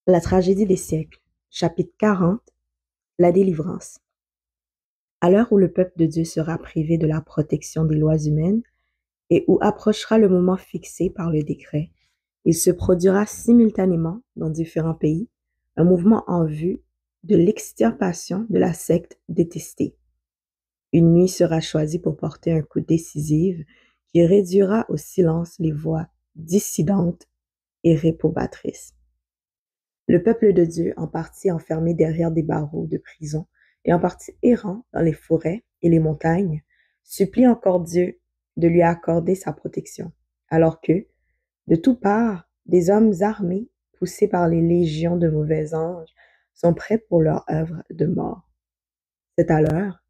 La tragédie des siècles, chapitre 40, la délivrance. À l'heure où le peuple de Dieu sera privé de la protection des lois humaines et où approchera le moment fixé par le décret, il se produira simultanément dans différents pays un mouvement en vue de l'extirpation de la secte détestée. Une nuit sera choisie pour porter un coup décisif qui réduira au silence les voix dissidentes et réprobatrices. Le peuple de Dieu, en partie enfermé derrière des barreaux de prison et en partie errant dans les forêts et les montagnes, supplie encore Dieu de lui accorder sa protection, alors que, de toutes parts, des hommes armés, poussés par les légions de mauvais anges, sont prêts pour leur œuvre de mort. C'est à l'heure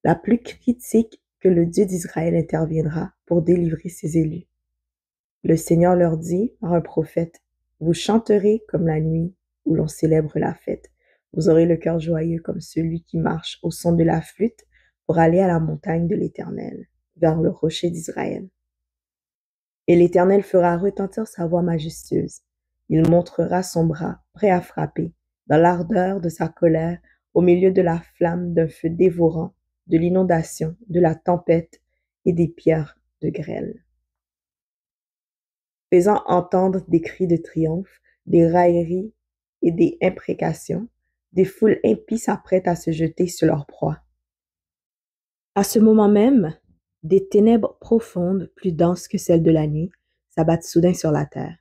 la plus critique que le Dieu d'Israël interviendra pour délivrer ses élus. Le Seigneur leur dit par un prophète: vous chanterez comme la nuit où l'on célèbre la fête. Vous aurez le cœur joyeux comme celui qui marche au son de la flûte pour aller à la montagne de l'Éternel, vers le rocher d'Israël. Et l'Éternel fera retentir sa voix majestueuse. Il montrera son bras, prêt à frapper, dans l'ardeur de sa colère, au milieu de la flamme d'un feu dévorant, de l'inondation, de la tempête et des pierres de grêle. Faisant entendre des cris de triomphe, des railleries et des imprécations, des foules impies s'apprêtent à se jeter sur leur proie. À ce moment même, des ténèbres profondes, plus denses que celles de la nuit, s'abattent soudain sur la terre.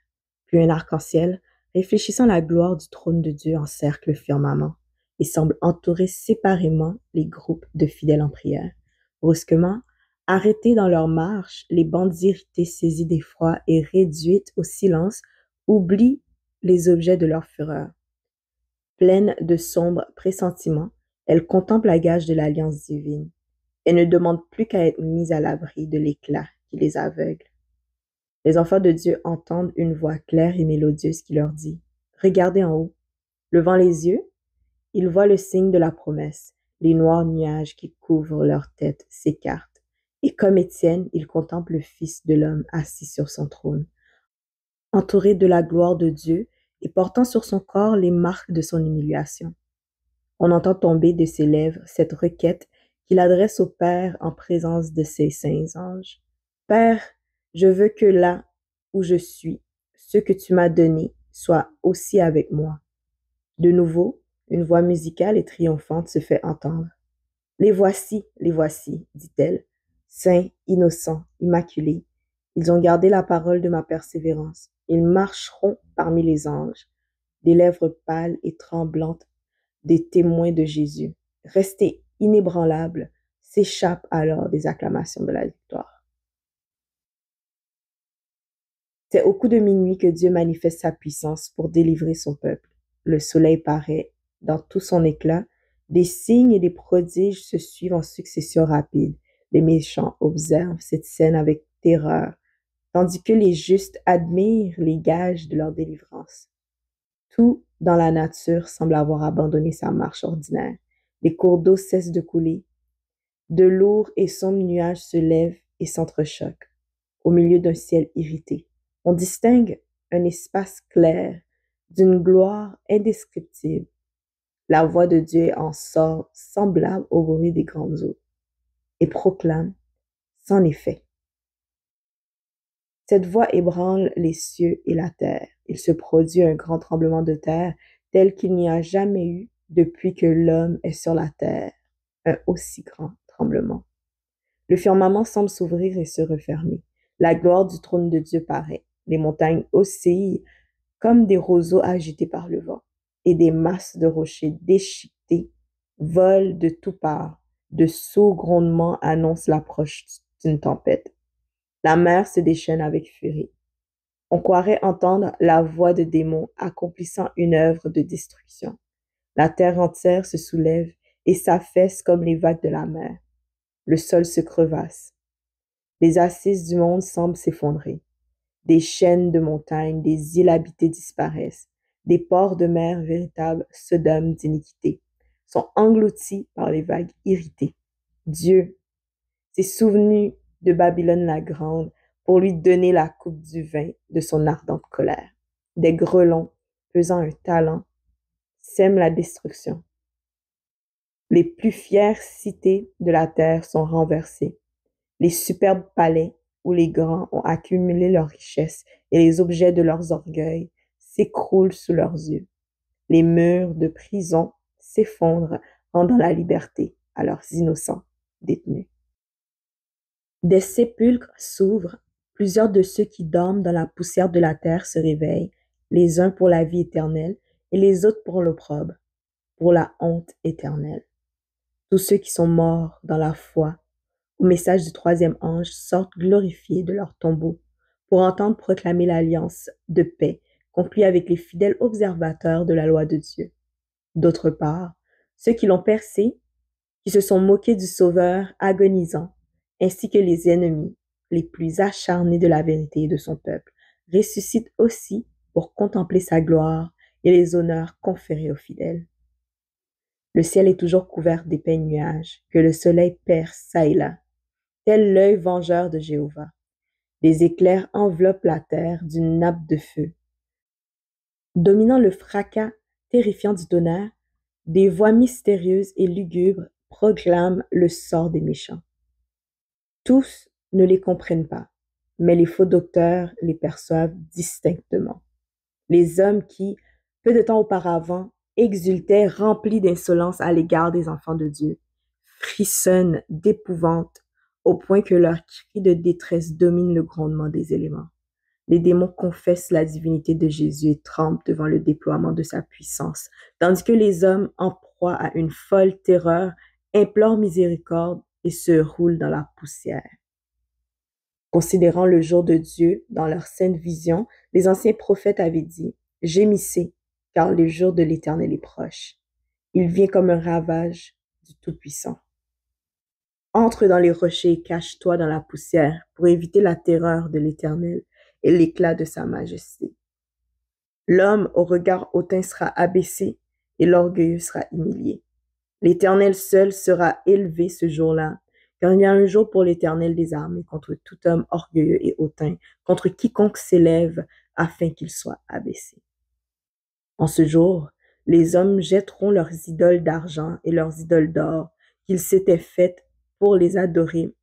Puis un arc-en-ciel, réfléchissant la gloire du trône de Dieu, encercle le firmament et semble entourer séparément les groupes de fidèles en prière. Brusquement, arrêtés dans leur marche, les bandes irritées saisies d'effroi et réduites au silence oublient les objets de leur fureur. Pleines de sombres pressentiments, elles contemplent la gage de l'alliance divine et ne demandent plus qu'à être mises à l'abri de l'éclat qui les aveugle. Les enfants de Dieu entendent une voix claire et mélodieuse qui leur dit: regardez en haut. Levant les yeux, ils voient le signe de la promesse. Les noirs nuages qui couvrent leur tête s'écartent. Et comme Étienne, ils contemplent le Fils de l'homme assis sur son trône, entouré de la gloire de Dieu et portant sur son corps les marques de son humiliation. On entend tomber de ses lèvres cette requête qu'il adresse au Père en présence de ses saints anges. Père, je veux que là où je suis, ce que tu m'as donné soit aussi avec moi. De nouveau, une voix musicale et triomphante se fait entendre. Les voici, dit-elle, saints, innocents, immaculés. Ils ont gardé la parole de ma persévérance. Ils marcheront parmi les anges, des lèvres pâles et tremblantes, des témoins de Jésus. Restés inébranlables, s'échappent alors des acclamations de la victoire. C'est au coup de minuit que Dieu manifeste sa puissance pour délivrer son peuple. Le soleil paraît dans tout son éclat, des signes et des prodiges se suivent en succession rapide. Les méchants observent cette scène avec terreur, tandis que les justes admirent les gages de leur délivrance. Tout dans la nature semble avoir abandonné sa marche ordinaire. Les cours d'eau cessent de couler. De lourds et sombres nuages se lèvent et s'entrechoquent au milieu d'un ciel irrité. On distingue un espace clair d'une gloire indescriptible. La voix de Dieu en sort semblable au bruit des grandes eaux et proclame: c'en est fait. Cette voix ébranle les cieux et la terre. Il se produit un grand tremblement de terre tel qu'il n'y a jamais eu depuis que l'homme est sur la terre, un aussi grand tremblement. Le firmament semble s'ouvrir et se refermer. La gloire du trône de Dieu paraît. Les montagnes oscillent comme des roseaux agités par le vent, et des masses de rochers déchiquetés volent de toutes parts. De sourds grondements annoncent l'approche d'une tempête. La mer se déchaîne avec furie. On croirait entendre la voix de démons accomplissant une œuvre de destruction. La terre entière se soulève et s'affaisse comme les vagues de la mer. Le sol se crevasse. Les assises du monde semblent s'effondrer. Des chaînes de montagnes, des îles habitées disparaissent. Des ports de mer, véritables Sodomes d'iniquité, sont engloutis par les vagues irritées. Dieu s'est souvenu de Babylone la grande pour lui donner la coupe du vin de son ardente colère. Des grelons pesant un talent, sème la destruction. Les plus fières cités de la terre sont renversées. Les superbes palais où les grands ont accumulé leurs richesses et les objets de leurs orgueils s'écroulent sous leurs yeux. Les murs de prison s'effondrent, rendant la liberté à leurs innocents détenus. Des sépulcres s'ouvrent, plusieurs de ceux qui dorment dans la poussière de la terre se réveillent, les uns pour la vie éternelle et les autres pour l'opprobre, pour la honte éternelle. Tous ceux qui sont morts dans la foi, au message du troisième ange, sortent glorifiés de leur tombeau pour entendre proclamer l'alliance de paix conclue avec les fidèles observateurs de la loi de Dieu. D'autre part, ceux qui l'ont percé, qui se sont moqués du Sauveur agonisant, ainsi que les ennemis les plus acharnés de la vérité et de son peuple, ressuscitent aussi pour contempler sa gloire et les honneurs conférés aux fidèles. Le ciel est toujours couvert d'épais nuages, que le soleil perce çà et là, tel l'œil vengeur de Jéhovah. Des éclairs enveloppent la terre d'une nappe de feu. Dominant le fracas terrifiant du tonnerre, des voix mystérieuses et lugubres proclament le sort des méchants. Tous ne les comprennent pas, mais les faux docteurs les perçoivent distinctement. Les hommes qui, peu de temps auparavant, exultaient remplis d'insolence à l'égard des enfants de Dieu, frissonnent d'épouvante au point que leur cri de détresse domine le grondement des éléments. Les démons confessent la divinité de Jésus et tremblent devant le déploiement de sa puissance, tandis que les hommes, en proie à une folle terreur, implorent miséricorde et se roulent dans la poussière. Considérant le jour de Dieu dans leur sainte vision, les anciens prophètes avaient dit « Gémissez, car le jour de l'Éternel est proche. Il vient comme un ravage du Tout-Puissant. Entre dans les rochers et cache-toi dans la poussière pour éviter la terreur de l'Éternel et l'éclat de sa majesté. L'homme au regard hautain sera abaissé et l'orgueilleux sera humilié. L'Éternel seul sera élevé ce jour-là, car il y a un jour pour l'Éternel des armées contre tout homme orgueilleux et hautain, contre quiconque s'élève afin qu'il soit abaissé. En ce jour, les hommes jetteront leurs idoles d'argent et leurs idoles d'or qu'ils s'étaient faites pour les adorer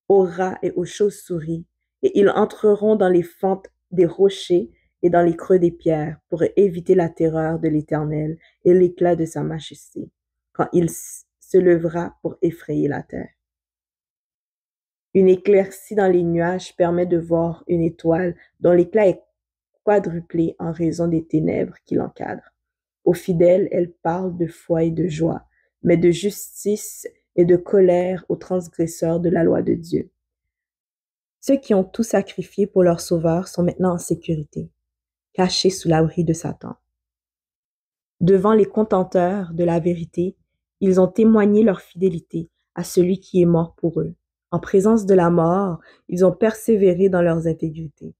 aux rats et aux chauves-souris, et ils entreront dans les fentes des rochers et dans les creux des pierres pour éviter la terreur de l'Éternel et l'éclat de sa majesté, quand il se lèvera pour effrayer la terre. Une éclaircie dans les nuages permet de voir une étoile dont l'éclat est quadruplé en raison des ténèbres qui l'encadrent. Aux fidèles, elle parle de foi et de joie, mais de justice et de colère aux transgresseurs de la loi de Dieu. Ceux qui ont tout sacrifié pour leur sauveur sont maintenant en sécurité, cachés sous l'abri de Satan. Devant les contenteurs de la vérité, ils ont témoigné leur fidélité à celui qui est mort pour eux. En présence de la mort, ils ont persévéré dans leurs intégrités.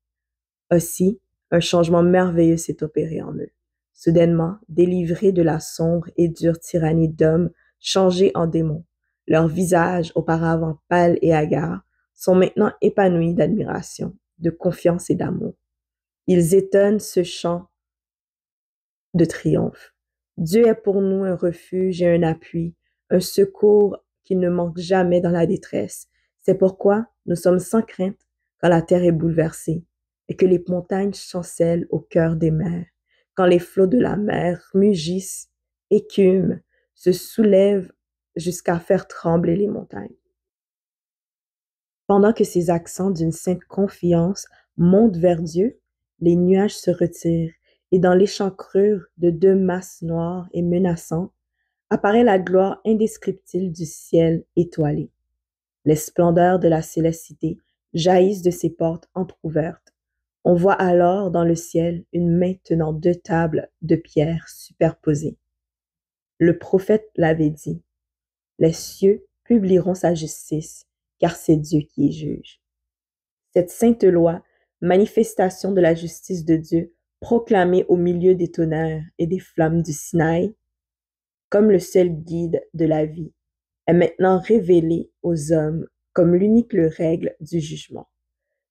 Aussi, un changement merveilleux s'est opéré en eux. Soudainement, délivrés de la sombre et dure tyrannie d'hommes changés en démons, leurs visages, auparavant pâles et hagards, sont maintenant épanouis d'admiration, de confiance et d'amour. Ils étonnent ce chant de triomphe. Dieu est pour nous un refuge et un appui, un secours qui ne manque jamais dans la détresse. C'est pourquoi nous sommes sans crainte quand la terre est bouleversée et que les montagnes chancellent au cœur des mers, quand les flots de la mer mugissent, écument, se soulèvent jusqu'à faire trembler les montagnes. Pendant que ces accents d'une sainte confiance montent vers Dieu, les nuages se retirent et dans l'échancrure de deux masses noires et menaçantes apparaît la gloire indescriptible du ciel étoilé. Les splendeurs de la célestité jaillissent de ses portes entr'ouvertes. On voit alors dans le ciel une main tenant deux tables de pierre superposées. Le prophète l'avait dit, « Les cieux publieront sa justice, car c'est Dieu qui est juge. » Cette sainte loi, manifestation de la justice de Dieu, proclamée au milieu des tonnerres et des flammes du Sinaï, comme le seul guide de la vie, est maintenant révélée aux hommes comme l'unique règle du jugement.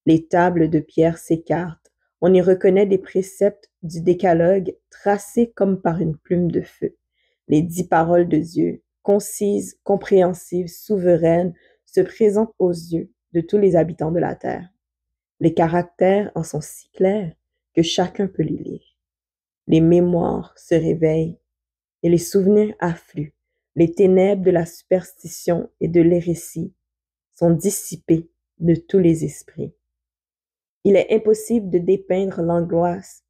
Les tables de pierre s'écartent, On y reconnaît des préceptes du décalogue tracés comme par une plume de feu. Les 10 paroles de Dieu, concises, compréhensives, souveraines, se présentent aux yeux de tous les habitants de la terre. Les caractères en sont si clairs que chacun peut les lire. Les mémoires se réveillent et les souvenirs affluent. Les ténèbres de la superstition et de l'hérésie sont dissipées de tous les esprits. Il est impossible de dépeindre l'angoisse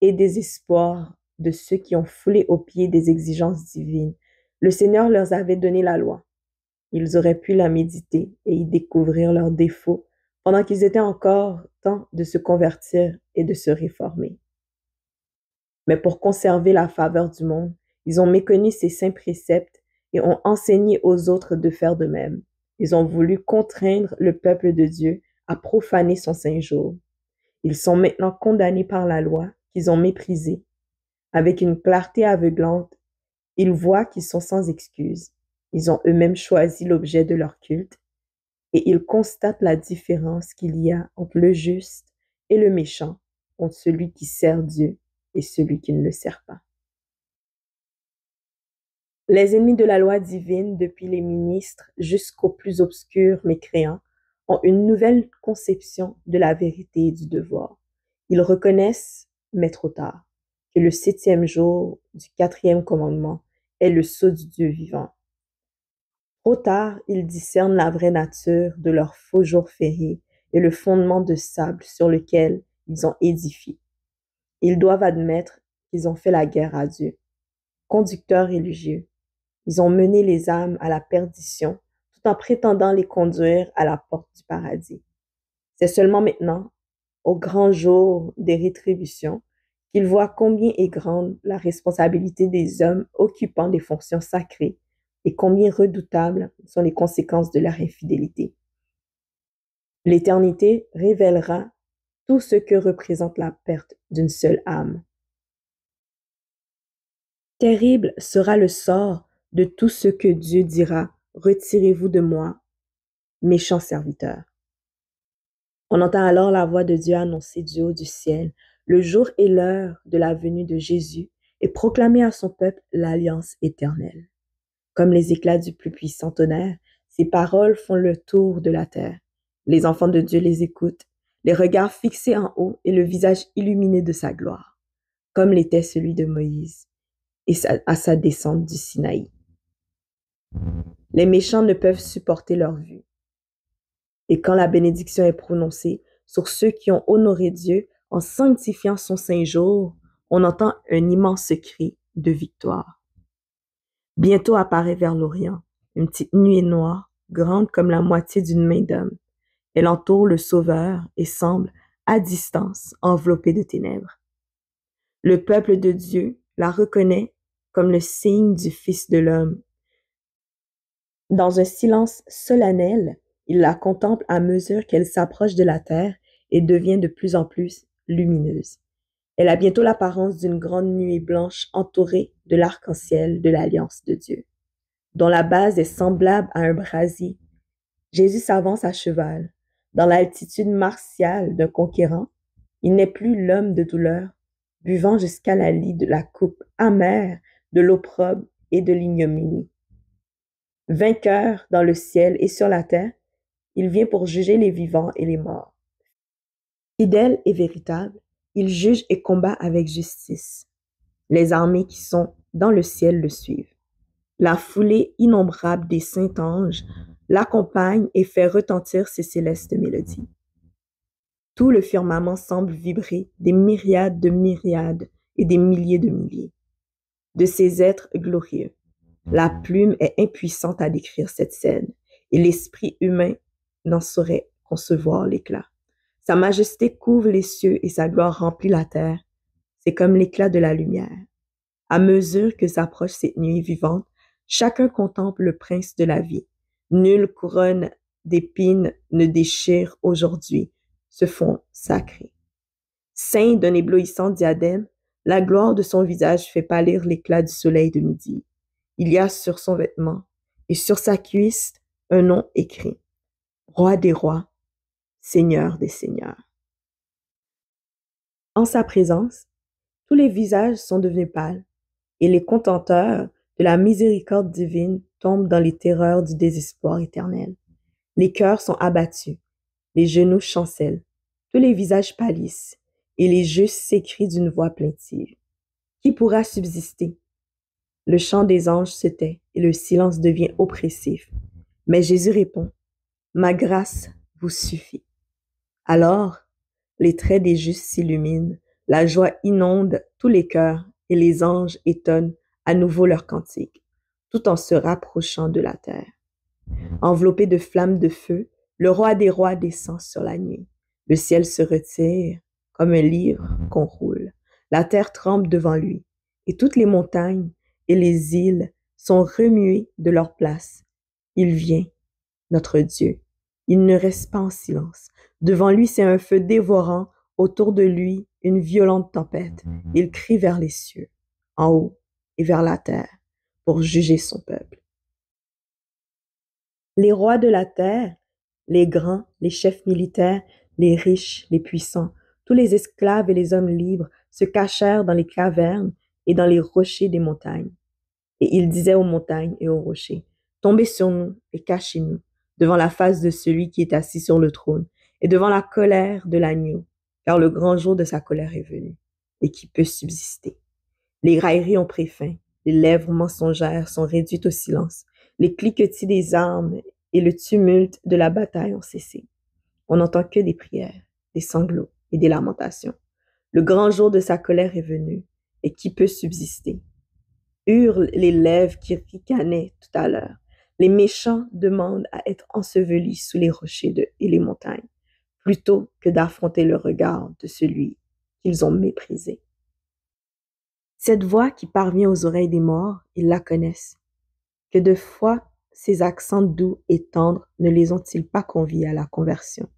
et désespoir de ceux qui ont foulé aux pieds des exigences divines. Le Seigneur leur avait donné la loi. Ils auraient pu la méditer et y découvrir leurs défauts pendant qu'ils étaient encore temps de se convertir et de se réformer. Mais pour conserver la faveur du monde, ils ont méconnu ces saints préceptes et ont enseigné aux autres de faire de même. Ils ont voulu contraindre le peuple de Dieu à profaner son saint jour. Ils sont maintenant condamnés par la loi qu'ils ont méprisée. Avec une clarté aveuglante, ils voient qu'ils sont sans excuse. Ils ont eux-mêmes choisi l'objet de leur culte et ils constatent la différence qu'il y a entre le juste et le méchant, entre celui qui sert Dieu et celui qui ne le sert pas. Les ennemis de la loi divine, depuis les ministres jusqu'aux plus obscurs mécréants, ont une nouvelle conception de la vérité et du devoir. Ils reconnaissent, mais trop tard, que le 7e jour du 4e commandement est le sceau du Dieu vivant. Trop tard, ils discernent la vraie nature de leur faux jour férié et le fondement de sable sur lequel ils ont édifié. Ils doivent admettre qu'ils ont fait la guerre à Dieu. Conducteurs religieux, ils ont mené les âmes à la perdition tout en prétendant les conduire à la porte du paradis. C'est seulement maintenant, au grand jour des rétributions, qu'ils voient combien est grande la responsabilité des hommes occupant des fonctions sacrées et combien redoutables sont les conséquences de leur infidélité. L'éternité révélera tout ce que représente la perte d'une seule âme. Terrible sera le sort de tout ce que Dieu dira, retirez-vous de moi, méchants serviteurs. On entend alors la voix de Dieu annoncer du haut du ciel le jour et l'heure de la venue de Jésus et proclamer à son peuple l'alliance éternelle. Comme les éclats du plus puissant tonnerre, ces paroles font le tour de la terre. Les enfants de Dieu les écoutent, les regards fixés en haut et le visage illuminé de sa gloire, comme l'était celui de Moïse et à sa descente du Sinaï. Les méchants ne peuvent supporter leur vue. Et quand la bénédiction est prononcée sur ceux qui ont honoré Dieu en sanctifiant son saint jour, on entend un immense cri de victoire. Bientôt apparaît vers l'Orient une petite nuée noire, grande comme la moitié d'une main d'homme. Elle entoure le Sauveur et semble, à distance, enveloppée de ténèbres. Le peuple de Dieu la reconnaît comme le signe du Fils de l'homme. Dans un silence solennel, il la contemple à mesure qu'elle s'approche de la terre et devient de plus en plus lumineuse. Elle a bientôt l'apparence d'une grande nuée blanche entourée de l'arc-en-ciel de l'alliance de Dieu, dont la base est semblable à un brasier. Jésus s'avance à cheval, dans l'altitude martiale d'un conquérant. Il n'est plus l'homme de douleur, buvant jusqu'à la lie de la coupe amère de l'opprobre et de l'ignominie. Vainqueur dans le ciel et sur la terre, il vient pour juger les vivants et les morts. Fidèle et véritable, il juge et combat avec justice. Les armées qui sont dans le ciel le suivent. La foulée innombrable des saints anges l'accompagne et fait retentir ses célestes mélodies. Tout le firmament semble vibrer des myriades de myriades et des milliers de milliers de ces êtres glorieux. La plume est impuissante à décrire cette scène et l'esprit humain n'en saurait concevoir l'éclat. Sa majesté couvre les cieux et sa gloire remplit la terre. C'est comme l'éclat de la lumière. À mesure que s'approche cette nuit vivante, chacun contemple le prince de la vie. Nulle couronne d'épines ne déchire aujourd'hui ce fond sacré. Ceint d'un éblouissant diadème, la gloire de son visage fait pâlir l'éclat du soleil de midi. Il y a sur son vêtement et sur sa cuisse un nom écrit: Roi des rois, Seigneur des seigneurs. En sa présence, tous les visages sont devenus pâles, et les contenteurs de la miséricorde divine tombent dans les terreurs du désespoir éternel. Les cœurs sont abattus, les genoux chancellent, tous les visages pâlissent, et les justes s'écrient d'une voix plaintive. Qui pourra subsister? Le chant des anges se tait, et le silence devient oppressif. Mais Jésus répond, ma grâce vous suffit. Alors, les traits des justes s'illuminent, la joie inonde tous les cœurs, et les anges étonnent à nouveau leur cantique, tout en se rapprochant de la terre. Enveloppé de flammes de feu, le roi des rois descend sur la nuit. Le ciel se retire comme un livre qu'on roule. La terre tremble devant lui, et toutes les montagnes et les îles sont remuées de leur place. Il vient, notre Dieu. Il ne reste pas en silence. Devant lui, c'est un feu dévorant. Autour de lui, une violente tempête. Il crie vers les cieux, en haut et vers la terre, pour juger son peuple. Les rois de la terre, les grands, les chefs militaires, les riches, les puissants, tous les esclaves et les hommes libres se cachèrent dans les cavernes et dans les rochers des montagnes. Et ils disaient aux montagnes et aux rochers, tombez sur nous et cachez-nous devant la face de celui qui est assis sur le trône et devant la colère de l'agneau, car le grand jour de sa colère est venu, et qui peut subsister. Les railleries ont pris fin, les lèvres mensongères sont réduites au silence, les cliquetis des armes et le tumulte de la bataille ont cessé. On n'entend que des prières, des sanglots et des lamentations. Le grand jour de sa colère est venu, et qui peut subsister? Hurlent les lèvres qui ricanaient tout à l'heure. Les méchants demandent à être ensevelis sous les rochers et les montagnes, plutôt que d'affronter le regard de celui qu'ils ont méprisé. Cette voix qui parvient aux oreilles des morts, ils la connaissent. Que de fois ces accents doux et tendres ne les ont-ils pas conviés à la conversion?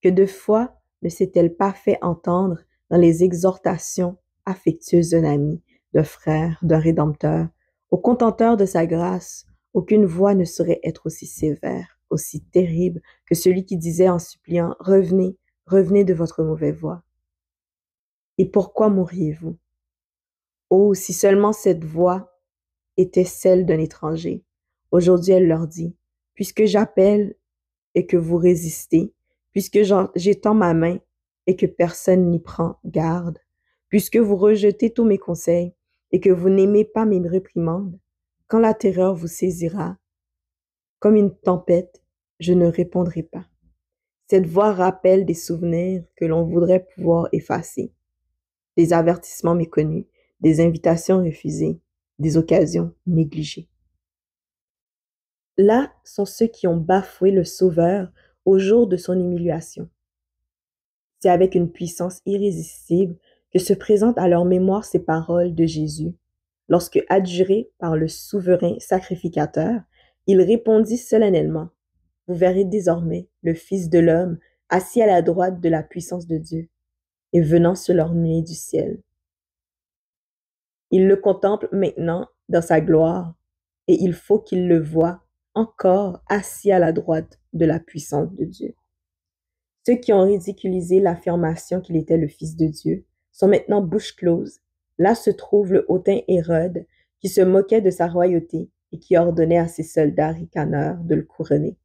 Que de fois ne s'est-elle pas fait entendre dans les exhortations affectueuses d'un ami, d'un frère, d'un rédempteur, au contenteur de sa grâce, aucune voix ne saurait être aussi sévère, aussi terrible que celui qui disait en suppliant, revenez, revenez de votre mauvaise voie. Et pourquoi mourriez-vous? Oh, si seulement cette voix était celle d'un étranger. Aujourd'hui, elle leur dit, puisque j'appelle et que vous résistez, puisque j'étends ma main et que personne n'y prend garde, puisque vous rejetez tous mes conseils et que vous n'aimez pas mes réprimandes, quand la terreur vous saisira, comme une tempête, je ne répondrai pas. Cette voix rappelle des souvenirs que l'on voudrait pouvoir effacer, des avertissements méconnus, des invitations refusées, des occasions négligées. Là sont ceux qui ont bafoué le Sauveur au jour de son humiliation. C'est avec une puissance irrésistible que se présentent à leur mémoire ces paroles de Jésus, lorsque, adjuré par le souverain sacrificateur, il répondit solennellement, « Vous verrez désormais le Fils de l'homme assis à la droite de la puissance de Dieu et venant sur leur nuée du ciel. » Il le contemple maintenant dans sa gloire et il faut qu'il le voie encore assis à la droite de la puissance de Dieu. Ceux qui ont ridiculisé l'affirmation qu'il était le Fils de Dieu sont maintenant bouche close. Là se trouve le hautain Hérode qui se moquait de sa royauté et qui ordonnait à ses soldats ricaneurs de le couronner.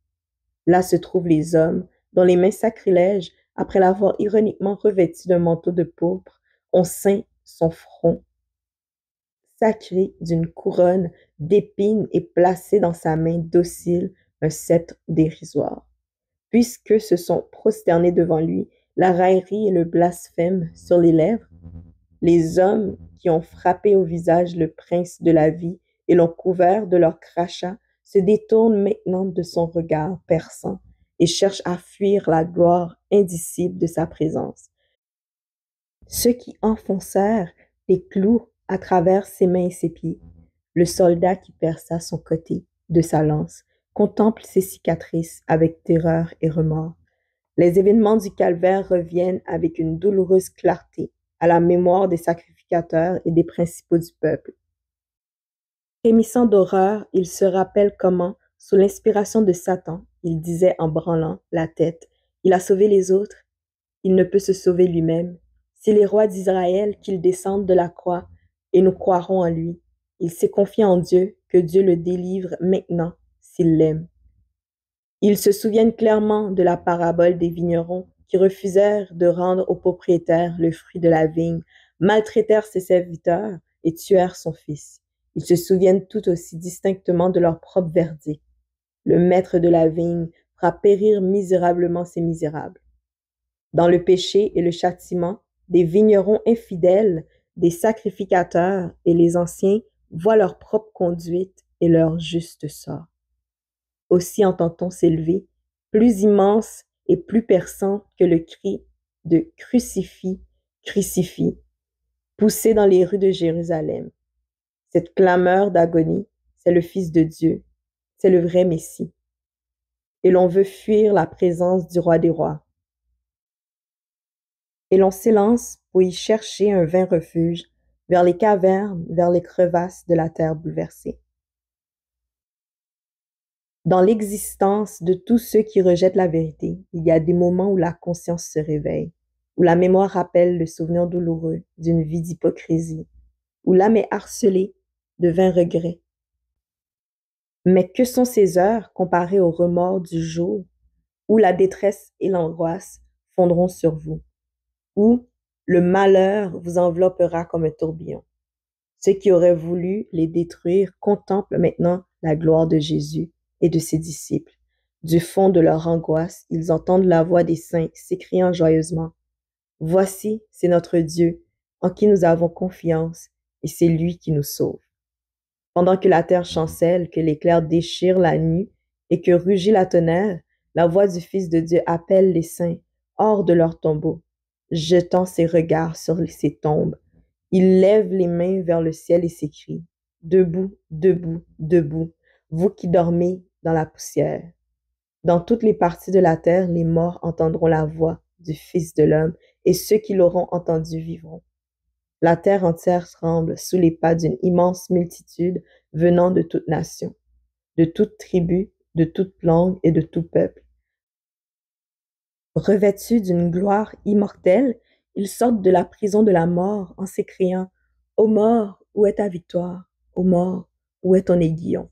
Là se trouvent les hommes dont les mains sacrilèges, après l'avoir ironiquement revêtu d'un manteau de pourpre, ont ceint son front sacré d'une couronne d'épines et placé dans sa main docile un sceptre dérisoire. Puisque se sont prosternés devant lui, la raillerie et le blasphème sur les lèvres, les hommes qui ont frappé au visage le prince de la vie et l'ont couvert de leurs crachats se détournent maintenant de son regard perçant et cherchent à fuir la gloire indicible de sa présence. Ceux qui enfoncèrent les clous à travers ses mains et ses pieds, le soldat qui perça son côté de sa lance, contemple ses cicatrices avec terreur et remords. Les événements du calvaire reviennent avec une douloureuse clarté à la mémoire des sacrificateurs et des principaux du peuple. Frémissant d'horreur, il se rappelle comment, sous l'inspiration de Satan, il disait en branlant la tête, « Il a sauvé les autres, il ne peut se sauver lui-même. C'est les rois d'Israël qu'ils descendent de la croix, et nous croirons en lui. Il s'est confié en Dieu, que Dieu le délivre maintenant, s'il l'aime. Ils se souviennent clairement de la parabole des vignerons qui refusèrent de rendre au propriétaire le fruit de la vigne, maltraitèrent ses serviteurs et tuèrent son fils. Ils se souviennent tout aussi distinctement de leur propre verdict. Le maître de la vigne fera périr misérablement ses misérables. Dans le péché et le châtiment, des vignerons infidèles, des sacrificateurs et les anciens voient leur propre conduite et leur juste sort. Aussi entend-on s'élever, plus immense et plus perçant que le cri de Crucifie, crucifie, poussé dans les rues de Jérusalem. Cette clameur d'agonie, c'est le Fils de Dieu, c'est le vrai Messie. Et l'on veut fuir la présence du roi des rois. Et l'on s'élance pour y chercher un vain refuge vers les cavernes, vers les crevasses de la terre bouleversée. Dans l'existence de tous ceux qui rejettent la vérité, il y a des moments où la conscience se réveille, où la mémoire rappelle le souvenir douloureux d'une vie d'hypocrisie, où l'âme est harcelée de vains regrets. Mais que sont ces heures comparées aux remords du jour où la détresse et l'angoisse fondront sur vous, où le malheur vous enveloppera comme un tourbillon. Ceux qui auraient voulu les détruire contemplent maintenant la gloire de Jésus et de ses disciples. Du fond de leur angoisse, ils entendent la voix des saints s'écriant joyeusement: Voici, c'est notre Dieu, en qui nous avons confiance, et c'est lui qui nous sauve. Pendant que la terre chancelle, que l'éclair déchire la nuit et que rugit la tonnerre, la voix du Fils de Dieu appelle les saints hors de leur tombeau, jetant ses regards sur ces tombes. Il lève les mains vers le ciel et s'écrie: Debout, debout, debout, vous qui dormez dans la poussière. Dans toutes les parties de la terre, les morts entendront la voix du Fils de l'homme, et ceux qui l'auront entendu vivront. La terre entière tremble sous les pas d'une immense multitude venant de toute nation, de toute tribu, de toute langue et de tout peuple. Revêtus d'une gloire immortelle, ils sortent de la prison de la mort en s'écriant: Ô mort, où est ta victoire? Ô mort, où est ton aiguillon?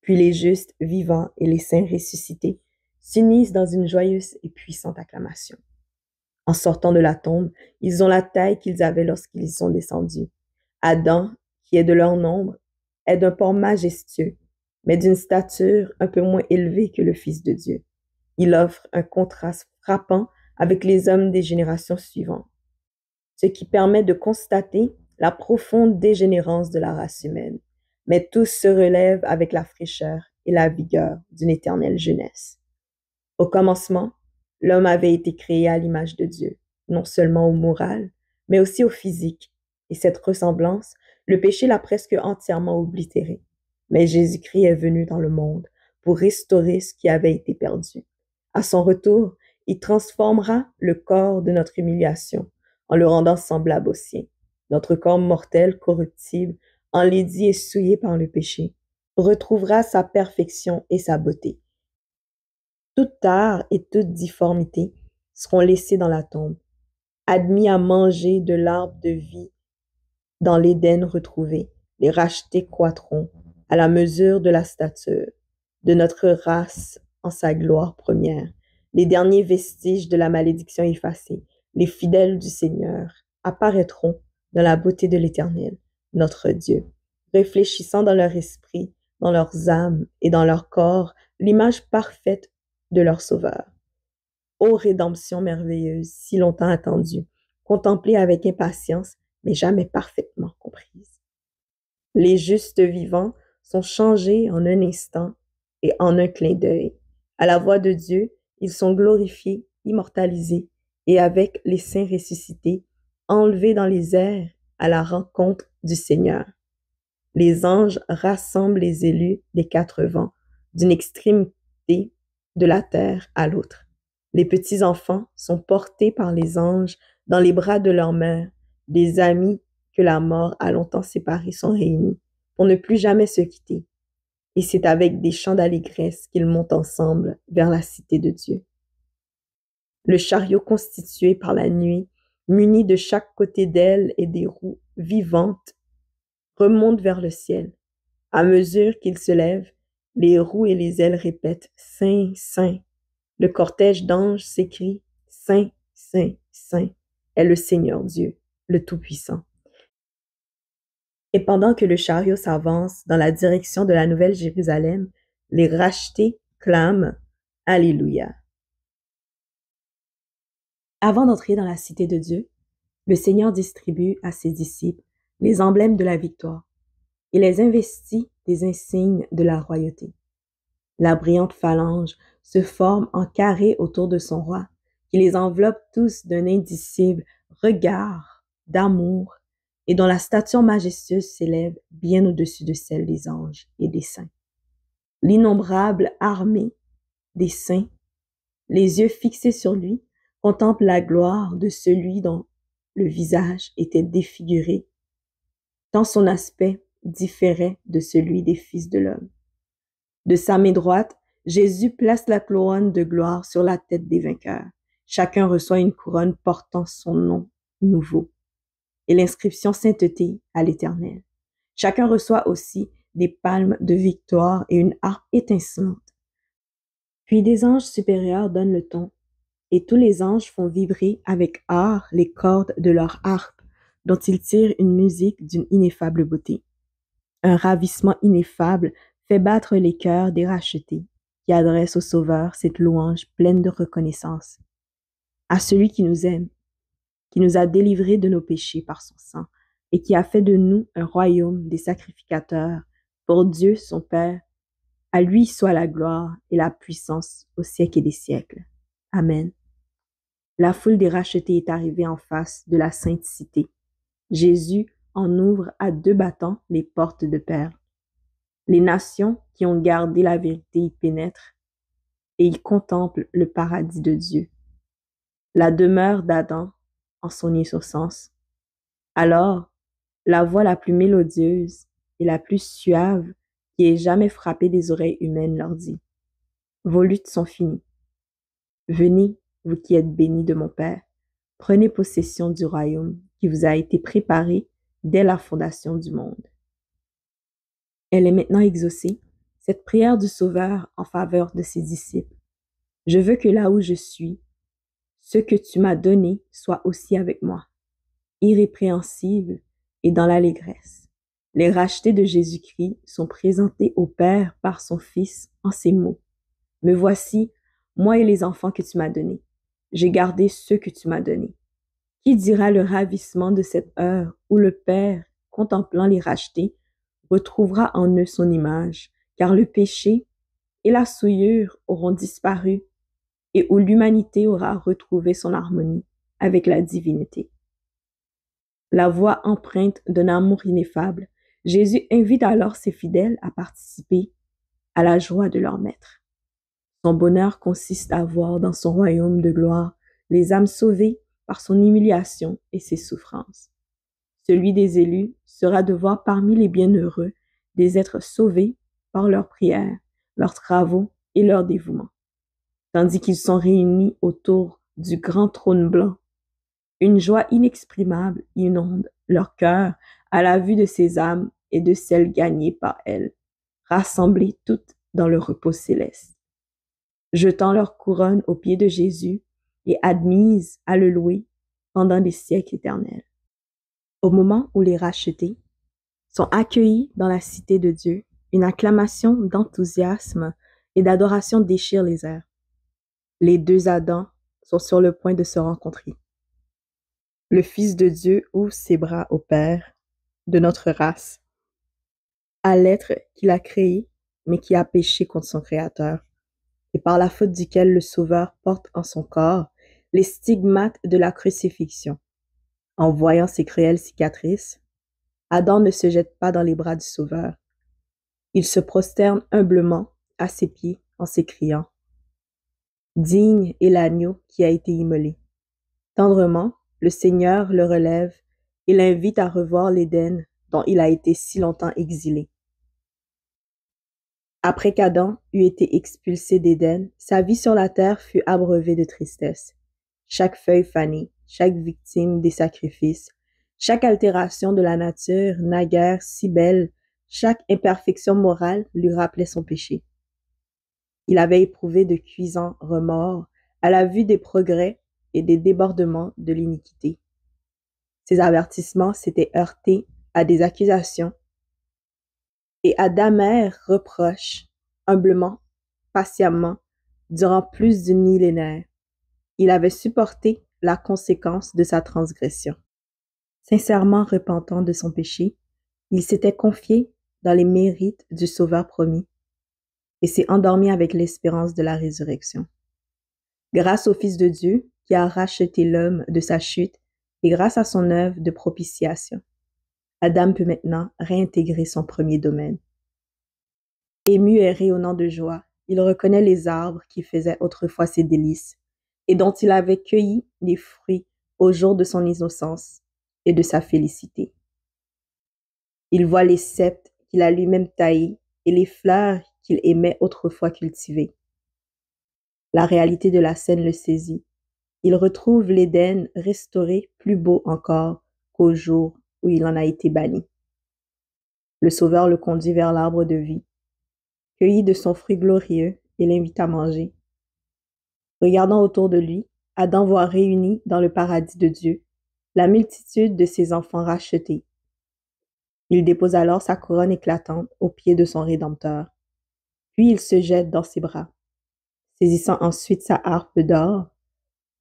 Puis les justes vivants et les saints ressuscités s'unissent dans une joyeuse et puissante acclamation. En sortant de la tombe, ils ont la taille qu'ils avaient lorsqu'ils y sont descendus. Adam, qui est de leur nombre, est d'un port majestueux, mais d'une stature un peu moins élevée que le Fils de Dieu. Il offre un contraste frappant avec les hommes des générations suivantes, ce qui permet de constater la profonde dégénérance de la race humaine. Mais tous se relèvent avec la fraîcheur et la vigueur d'une éternelle jeunesse. Au commencement, l'homme avait été créé à l'image de Dieu, non seulement au moral, mais aussi au physique, et cette ressemblance, le péché l'a presque entièrement oblitérée. Mais Jésus-Christ est venu dans le monde pour restaurer ce qui avait été perdu. À son retour, il transformera le corps de notre humiliation en le rendant semblable au sien. Notre corps mortel, corruptible, enlaidi et souillé par le péché, retrouvera sa perfection et sa beauté. Toute tare et toute difformité seront laissés dans la tombe, admis à manger de l'arbre de vie dans l'Éden retrouvé. Les rachetés croîtront à la mesure de la stature de notre race en sa gloire première. Les derniers vestiges de la malédiction effacés, les fidèles du Seigneur, apparaîtront dans la beauté de l'Éternel, notre Dieu, réfléchissant dans leur esprit, dans leurs âmes et dans leur corps l'image parfaite de leur Sauveur. Ô rédemption merveilleuse, si longtemps attendue, contemplée avec impatience, mais jamais parfaitement comprise. Les justes vivants sont changés en un instant et en un clin d'œil. À la voix de Dieu, ils sont glorifiés, immortalisés, et avec les saints ressuscités, enlevés dans les airs à la rencontre du Seigneur. Les anges rassemblent les élus des quatre vents, d'une extrémité de la terre à l'autre. Les petits enfants sont portés par les anges dans les bras de leur mère. Des amis que la mort a longtemps séparés sont réunis pour ne plus jamais se quitter. Et c'est avec des chants d'allégresse qu'ils montent ensemble vers la cité de Dieu. Le chariot constitué par la nuit munis de chaque côté d'ailes et des roues vivantes, remontent vers le ciel. À mesure qu'ils se lèvent, les roues et les ailes répètent Saint, Saint. Le cortège d'anges s'écrie Saint, Saint, Saint est le Seigneur Dieu, le Tout-Puissant. Et pendant que le chariot s'avance dans la direction de la Nouvelle Jérusalem, les rachetés clament Alléluia. Avant d'entrer dans la cité de Dieu, le Seigneur distribue à ses disciples les emblèmes de la victoire. Il les investit des insignes de la royauté. La brillante phalange se forme en carré autour de son roi, qui les enveloppe tous d'un indicible regard d'amour et dont la stature majestueuse s'élève bien au-dessus de celle des anges et des saints. L'innombrable armée des saints, les yeux fixés sur lui, contemple la gloire de celui dont le visage était défiguré, tant son aspect différait de celui des fils de l'homme. De sa main droite, Jésus place la couronne de gloire sur la tête des vainqueurs. Chacun reçoit une couronne portant son nom nouveau et l'inscription sainteté à l'Éternel. Chacun reçoit aussi des palmes de victoire et une harpe étincelante. Puis des anges supérieurs donnent le ton, et tous les anges font vibrer avec art les cordes de leur harpe, dont ils tirent une musique d'une ineffable beauté. Un ravissement ineffable fait battre les cœurs des rachetés, qui adressent au Sauveur cette louange pleine de reconnaissance. À celui qui nous aime, qui nous a délivrés de nos péchés par son sang, et qui a fait de nous un royaume des sacrificateurs, pour Dieu son Père, à lui soit la gloire et la puissance au siècle et des siècles. Amen. La foule des rachetés est arrivée en face de la sainte cité. Jésus en ouvre à deux battants les portes de perles. Les nations qui ont gardé la vérité y pénètrent et y contemplent le paradis de Dieu, la demeure d'Adam en son innocence. Alors, la voix la plus mélodieuse et la plus suave qui ait jamais frappé des oreilles humaines leur dit « Vos luttes sont finies. Venez, vous qui êtes bénis de mon Père, prenez possession du royaume qui vous a été préparé dès la fondation du monde. » Elle est maintenant exaucée, cette prière du Sauveur en faveur de ses disciples. Je veux que là où je suis, ce que tu m'as donné soit aussi avec moi, irrépréhensible et dans l'allégresse. Les rachetés de Jésus-Christ sont présentés au Père par son Fils en ces mots. Me voici, moi et les enfants que tu m'as donnés. J'ai gardé ceux que tu m'as donnés. Qui dira le ravissement de cette heure où le Père, contemplant les rachetés, retrouvera en eux son image, car le péché et la souillure auront disparu et où l'humanité aura retrouvé son harmonie avec la divinité. La voix empreinte d'un amour ineffable, Jésus invite alors ses fidèles à participer à la joie de leur Maître. Son bonheur consiste à voir dans son royaume de gloire les âmes sauvées par son humiliation et ses souffrances. Celui des élus sera de voir parmi les bienheureux des êtres sauvés par leurs prières, leurs travaux et leur dévouement. Tandis qu'ils sont réunis autour du grand trône blanc, une joie inexprimable inonde leur cœur à la vue de ces âmes et de celles gagnées par elles, rassemblées toutes dans le repos céleste. Jetant leur couronne aux pieds de Jésus et admises à le louer pendant des siècles éternels. Au moment où les rachetés sont accueillis dans la cité de Dieu, une acclamation d'enthousiasme et d'adoration déchire les airs. Les deux Adams sont sur le point de se rencontrer. Le Fils de Dieu ouvre ses bras au Père de notre race, à l'être qu'il a créé, mais qui a péché contre son Créateur, et par la faute duquel le Sauveur porte en son corps les stigmates de la crucifixion. En voyant ces cruelles cicatrices, Adam ne se jette pas dans les bras du Sauveur. Il se prosterne humblement à ses pieds en s'écriant « Digne est l'agneau qui a été immolé. » Tendrement, le Seigneur le relève et l'invite à revoir l'Éden dont il a été si longtemps exilé. Après qu'Adam eut été expulsé d'Éden, sa vie sur la terre fut abreuvée de tristesse. Chaque feuille fanée, chaque victime des sacrifices, chaque altération de la nature, naguère si belle, chaque imperfection morale lui rappelait son péché. Il avait éprouvé de cuisants remords à la vue des progrès et des débordements de l'iniquité. Ses avertissements s'étaient heurtés à des accusations et à d'amers reproches, humblement, patiemment, durant plus d'une millénaire. Il avait supporté la conséquence de sa transgression. Sincèrement repentant de son péché, il s'était confié dans les mérites du Sauveur promis et s'est endormi avec l'espérance de la résurrection. Grâce au Fils de Dieu qui a racheté l'homme de sa chute et grâce à son œuvre de propitiation, Adam peut maintenant réintégrer son premier domaine. Ému et rayonnant de joie, il reconnaît les arbres qui faisaient autrefois ses délices et dont il avait cueilli les fruits au jour de son innocence et de sa félicité. Il voit les cèpes qu'il a lui-même taillés et les fleurs qu'il aimait autrefois cultiver. La réalité de la scène le saisit. Il retrouve l'Éden restauré plus beau encore qu'au jour où il en a été banni. Le Sauveur le conduit vers l'arbre de vie, cueillit de son fruit glorieux et l'invite à manger. Regardant autour de lui, Adam voit réunis dans le paradis de Dieu la multitude de ses enfants rachetés. Il dépose alors sa couronne éclatante aux pieds de son Rédempteur. Puis il se jette dans ses bras. Saisissant ensuite sa harpe d'or,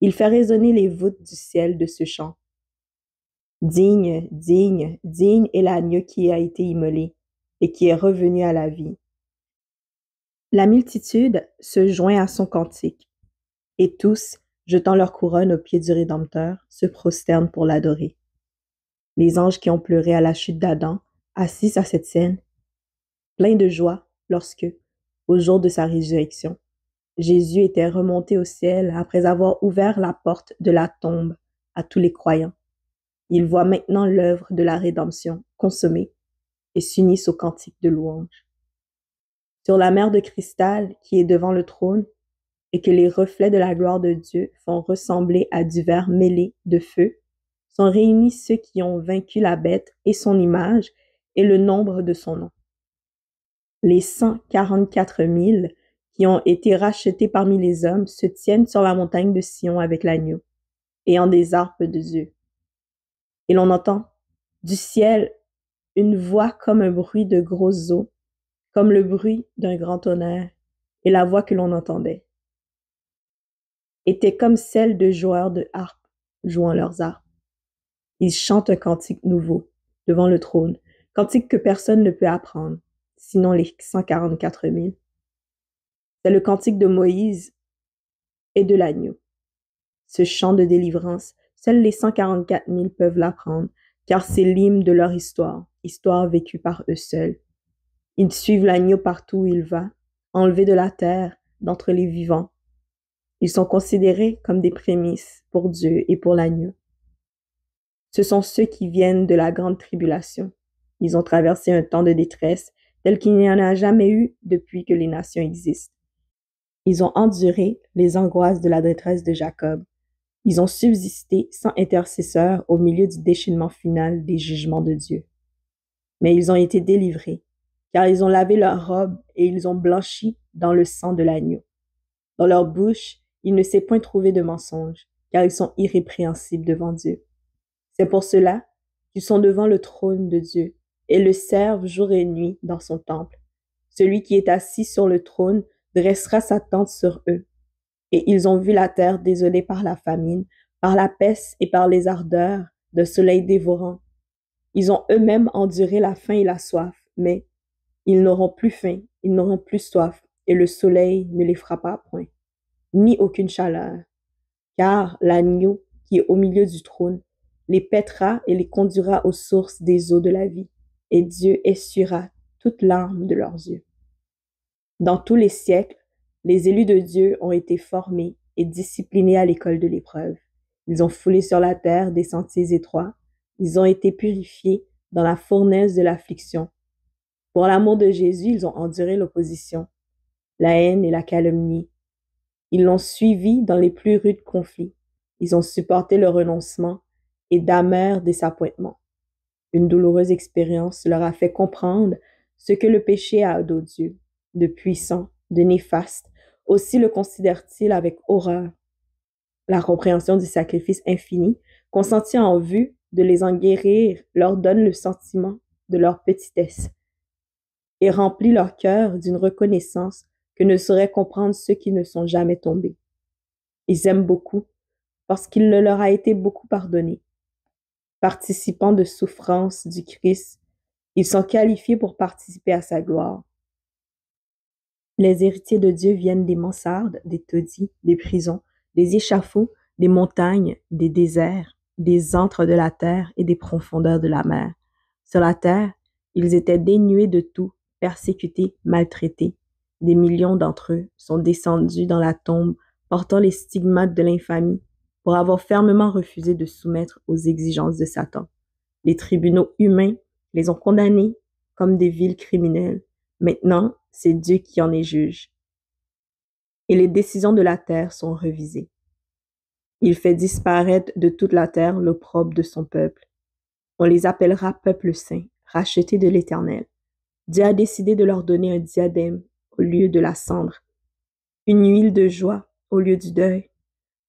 il fait résonner les voûtes du ciel de ce chant. Digne, digne, digne est l'agneau qui a été immolé et qui est revenu à la vie. La multitude se joint à son cantique, et tous, jetant leur couronne aux pieds du Rédempteur, se prosternent pour l'adorer. Les anges qui ont pleuré à la chute d'Adam assistent à cette scène, pleins de joie lorsque, au jour de sa résurrection, Jésus était remonté au ciel après avoir ouvert la porte de la tombe à tous les croyants. Ils voient maintenant l'œuvre de la rédemption consommée et s'unissent au cantique de louange. Sur la mer de cristal qui est devant le trône et que les reflets de la gloire de Dieu font ressembler à du verre mêlé de feu, sont réunis ceux qui ont vaincu la bête et son image et le nombre de son nom. Les 144 000 qui ont été rachetés parmi les hommes se tiennent sur la montagne de Sion avec l'agneau, ayant des harpes de Dieu. Et l'on entend du ciel une voix comme un bruit de grosses eaux, comme le bruit d'un grand tonnerre, et la voix que l'on entendait était comme celle de joueurs de harpe jouant leurs harpes. Ils chantent un cantique nouveau devant le trône, cantique que personne ne peut apprendre, sinon les 144 000. C'est le cantique de Moïse et de l'agneau. Ce chant de délivrance, seuls les 144 000 peuvent l'apprendre, car c'est l'hymne de leur histoire, histoire vécue par eux seuls. Ils suivent l'agneau partout où il va, enlevé de la terre, d'entre les vivants. Ils sont considérés comme des prémices pour Dieu et pour l'agneau. Ce sont ceux qui viennent de la grande tribulation. Ils ont traversé un temps de détresse tel qu'il n'y en a jamais eu depuis que les nations existent. Ils ont enduré les angoisses de la détresse de Jacob. Ils ont subsisté sans intercesseur au milieu du déchaînement final des jugements de Dieu. Mais ils ont été délivrés, car ils ont lavé leurs robes et ils ont blanchi dans le sang de l'agneau. Dans leur bouche, il ne s'est point trouvé de mensonge, car ils sont irrépréhensibles devant Dieu. C'est pour cela qu'ils sont devant le trône de Dieu et le servent jour et nuit dans son temple. Celui qui est assis sur le trône dressera sa tente sur eux. Et ils ont vu la terre désolée par la famine, par la peste et par les ardeurs d'un soleil dévorant. Ils ont eux-mêmes enduré la faim et la soif, mais ils n'auront plus faim, ils n'auront plus soif, et le soleil ne les frappera point, ni aucune chaleur. Car l'agneau qui est au milieu du trône les paîtra et les conduira aux sources des eaux de la vie, et Dieu essuiera toute larme de leurs yeux. Dans tous les siècles, les élus de Dieu ont été formés et disciplinés à l'école de l'épreuve. Ils ont foulé sur la terre des sentiers étroits. Ils ont été purifiés dans la fournaise de l'affliction. Pour l'amour de Jésus, ils ont enduré l'opposition, la haine et la calomnie. Ils l'ont suivi dans les plus rudes conflits. Ils ont supporté le renoncement et d'amers désappointements. Une douloureuse expérience leur a fait comprendre ce que le péché a d'odieux, de puissant, de néfaste. Aussi le considèrent-ils avec horreur. La compréhension du sacrifice infini, consenti en vue de les en guérir, leur donne le sentiment de leur petitesse et remplit leur cœur d'une reconnaissance que ne sauraient comprendre ceux qui ne sont jamais tombés. Ils aiment beaucoup parce qu'il leur a été beaucoup pardonné. Participants de souffrances du Christ, ils sont qualifiés pour participer à sa gloire. Les héritiers de Dieu viennent des mansardes, des taudis, des prisons, des échafauds, des montagnes, des déserts, des antres de la terre et des profondeurs de la mer. Sur la terre, ils étaient dénués de tout, persécutés, maltraités. Des millions d'entre eux sont descendus dans la tombe, portant les stigmates de l'infamie, pour avoir fermement refusé de soumettre aux exigences de Satan. Les tribunaux humains les ont condamnés comme des vils criminels. Maintenant, c'est Dieu qui en est juge. Et les décisions de la terre sont revisées. Il fait disparaître de toute la terre l'opprobre de son peuple. On les appellera peuple saint, racheté de l'Éternel. Dieu a décidé de leur donner un diadème au lieu de la cendre, une huile de joie au lieu du deuil,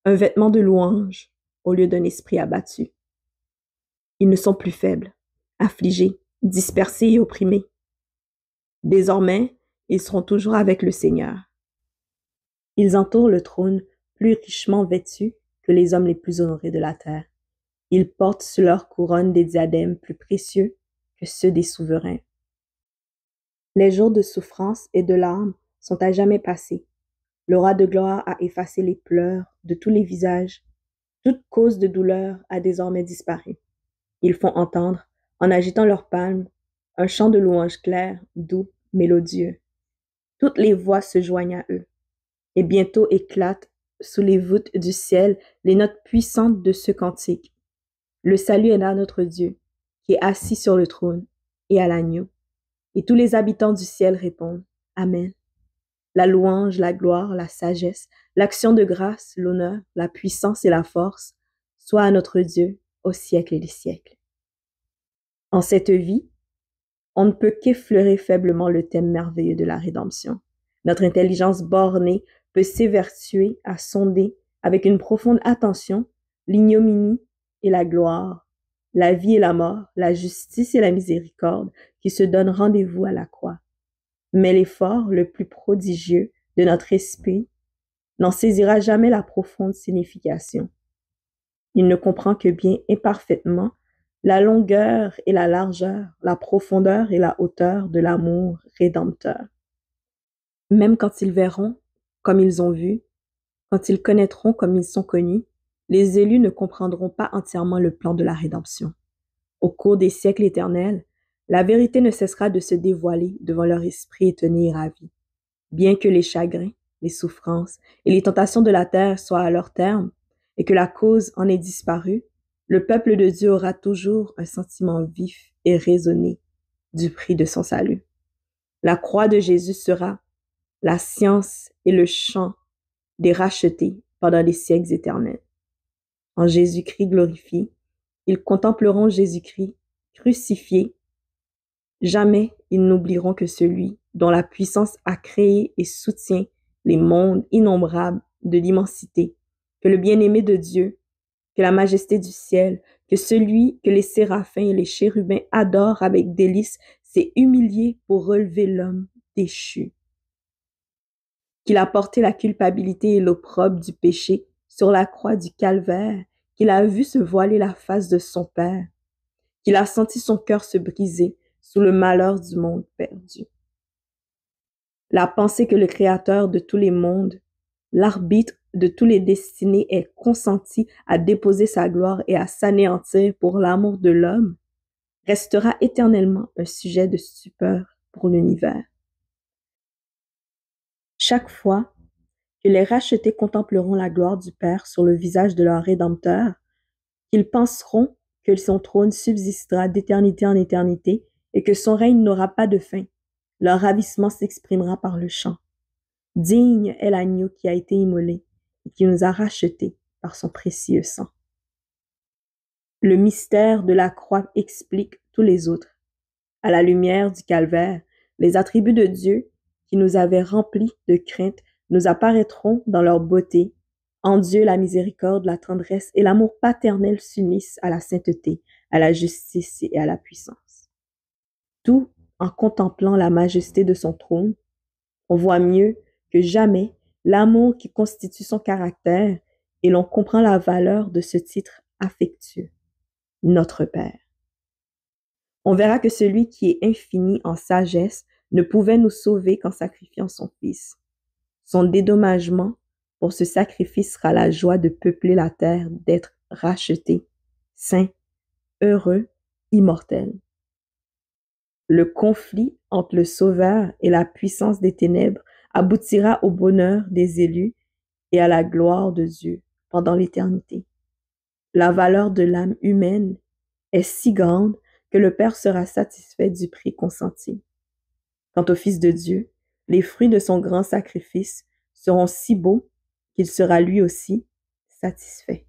un vêtement de louange au lieu d'un esprit abattu. Ils ne sont plus faibles, affligés, dispersés et opprimés. Désormais, ils seront toujours avec le Seigneur. Ils entourent le trône plus richement vêtus que les hommes les plus honorés de la terre. Ils portent sur leur couronne des diadèmes plus précieux que ceux des souverains. Les jours de souffrance et de larmes sont à jamais passés. Le roi de gloire a effacé les pleurs de tous les visages. Toute cause de douleur a désormais disparu. Ils font entendre, en agitant leurs palmes, un chant de louange clair, doux, mélodieux. Toutes les voix se joignent à eux. Et bientôt éclatent sous les voûtes du ciel les notes puissantes de ce cantique. Le salut est à notre Dieu, qui est assis sur le trône, et à l'agneau. Et tous les habitants du ciel répondent Amen. La louange, la gloire, la sagesse, l'action de grâce, l'honneur, la puissance et la force soient à notre Dieu au siècle et des siècles. En cette vie, on ne peut qu'effleurer faiblement le thème merveilleux de la rédemption. Notre intelligence bornée peut s'évertuer à sonder avec une profonde attention l'ignominie et la gloire, la vie et la mort, la justice et la miséricorde qui se donnent rendez-vous à la croix. Mais l'effort le plus prodigieux de notre esprit n'en saisira jamais la profonde signification. Il ne comprend que bien imparfaitement la longueur et la largeur, la profondeur et la hauteur de l'amour rédempteur. Même quand ils verront comme ils ont vu, quand ils connaîtront comme ils sont connus, les élus ne comprendront pas entièrement le plan de la rédemption. Au cours des siècles éternels, la vérité ne cessera de se dévoiler devant leur esprit étonné et ravi. Bien que les chagrins, les souffrances et les tentations de la terre soient à leur terme et que la cause en ait disparu, le peuple de Dieu aura toujours un sentiment vif et raisonné du prix de son salut. La croix de Jésus sera la science et le chant des rachetés pendant les siècles éternels. En Jésus-Christ glorifié, ils contempleront Jésus-Christ crucifié. Jamais ils n'oublieront que celui dont la puissance a créé et soutient les mondes innombrables de l'immensité, que le bien-aimé de Dieu, que la majesté du ciel, que celui que les séraphins et les chérubins adorent avec délice, s'est humilié pour relever l'homme déchu, qu'il a porté la culpabilité et l'opprobre du péché sur la croix du calvaire, qu'il a vu se voiler la face de son Père, qu'il a senti son cœur se briser sous le malheur du monde perdu. La pensée que le Créateur de tous les mondes, l'arbitre de tous les destinées est consenti à déposer sa gloire et à s'anéantir pour l'amour de l'homme, restera éternellement un sujet de stupeur pour l'univers. Chaque fois que les rachetés contempleront la gloire du Père sur le visage de leur Rédempteur, qu'ils penseront que son trône subsistera d'éternité en éternité et que son règne n'aura pas de fin. Leur ravissement s'exprimera par le chant. Digne est l'agneau qui a été immolé et qui nous a rachetés, par son précieux sang. Le mystère de la croix explique tous les autres. À la lumière du calvaire, les attributs de Dieu qui nous avaient remplis de crainte nous apparaîtront dans leur beauté. En Dieu, la miséricorde, la tendresse et l'amour paternel s'unissent à la sainteté, à la justice et à la puissance. Tout en contemplant la majesté de son trône, on voit mieux que jamais l'amour qui constitue son caractère et l'on comprend la valeur de ce titre affectueux, notre Père. On verra que celui qui est infini en sagesse ne pouvait nous sauver qu'en sacrifiant son Fils. Son dédommagement pour ce sacrifice sera la joie de peupler la terre, d'être racheté, saint, heureux, immortel. Le conflit entre le Sauveur et la puissance des ténèbres aboutira au bonheur des élus et à la gloire de Dieu pendant l'éternité. La valeur de l'âme humaine est si grande que le Père sera satisfait du prix consenti. Quant au Fils de Dieu, les fruits de son grand sacrifice seront si beaux qu'il sera lui aussi satisfait.